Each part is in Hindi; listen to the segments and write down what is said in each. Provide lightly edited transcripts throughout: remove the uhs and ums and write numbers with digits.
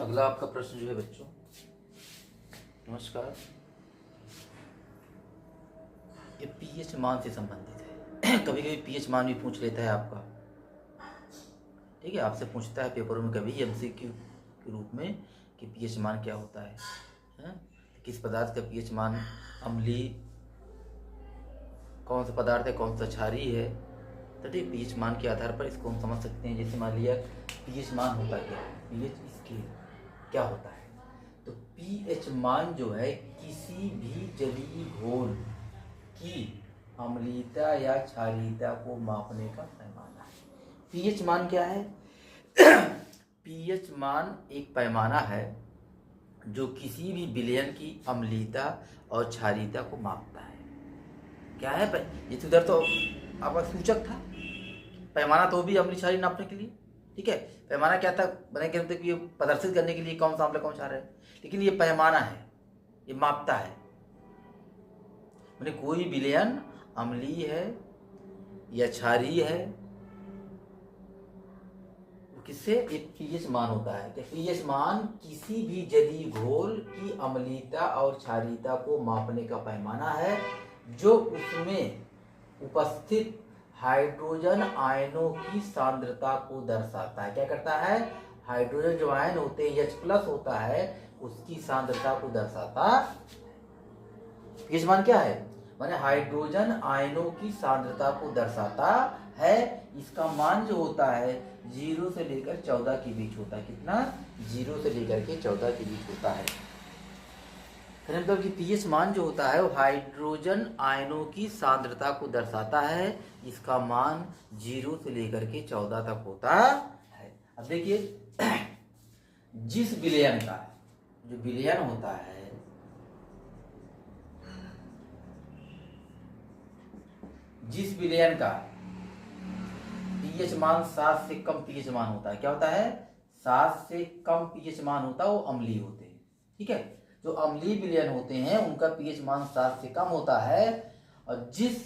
अगला आपका प्रश्न जो है बच्चों, नमस्कार, ये पीएच मान से संबंधित है। कभी कभी पीएच मान भी पूछ लेता है आपका, ठीक है, आपसे पूछता है पेपरों में कभी एमसीक्यू के रूप में कि पीएच मान क्या होता है, हैं? किस पदार्थ का पीएच मान अम्लीय, कौन सा पदार्थ है, कौन सा क्षारीय है, तो ठीक पीएच मान के आधार पर इसको हम समझ सकते हैं। जैसे मान लिया पीएच मान होता क्या है, पीएच स्केल क्या होता है, तो पीएच मान जो है किसी भी जलीय घोल की अम्लीयता या क्षारीयता को मापने का पैमाना है। पीएच मान क्या है? पीएच मान एक पैमाना है जो किसी भी विलयन की अम्लीयता और क्षारीयता को मापता है। क्या है? ये तो उधर तो आपका सूचक था, पैमाना तो भी अम्लीय क्षारीय नापने के लिए, ठीक है। पैमाना क्या था, बने के मतलब ये प्रदर्शित करने के लिए कौन सा अम्ल कौन सा है, लेकिन ये पैमाना है, ये मापता है। मैंने कोई विलयन अम्लीय है या क्षारीय है, किससे एक पीएच मान होता है। पीएच मान किसी भी जलीय घोल की अम्लीयता और क्षारीयता को मापने का पैमाना है जो उसमें उपस्थित हाइड्रोजन आयनों की सांद्रता को दर्शाता है। क्या करता है? हाइड्रोजन जो आयन होते हैं H+ होता है, उसकी सांद्रता को दर्शाता है। पीएच मान क्या है? माने हाइड्रोजन आयनों की सांद्रता को दर्शाता है। इसका मान जो होता है 0 से लेकर 14 के बीच होता है। कितना? 0 से लेकर के 14 के बीच होता है। मतलब कि पीएच मान जो होता है वो हाइड्रोजन आयनों की सांद्रता को दर्शाता है। इसका मान 0 से लेकर के 14 तक होता है। अब देखिए, जिस विलयन का जो विलयन होता है, जिस विलयन का पीएच मान 7 से कम पीएच मान होता है, क्या होता है? 7 से कम पीएच मान होता है, वो अम्लीय होते हैं, ठीक है। जो अम्लीय विलयन होते हैं उनका पीएच मान 7 से कम होता है, और जिस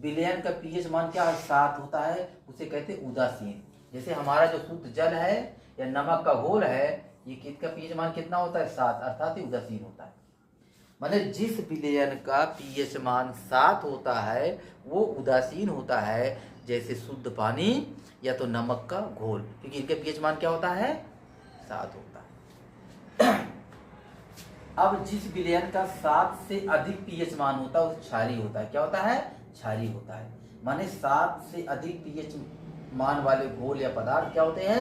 विलयन का पीएच मान क्या है 7 होता है, उसे कहते हैं उदासीन। जैसे हमारा जो शुद्ध जल है या नमक का घोल है, ये किसका पीएच मान कितना होता है? 7, अर्थात ये उदासीन होता है। माने जिस विलयन का पीएच मान 7 होता है वो उदासीन होता है, जैसे शुद्ध पानी या तो नमक का घोल, क्योंकि इनके पीएच मान क्या होता है? 7 होता है। अब जिस विलयन का 7 से अधिक पीएच मान होता है वो क्षारीय होता है। क्या होता है? क्षारीय होता है। माने 7 से अधिक पीएच मान वाले घोल या पदार्थ क्या होते हैं?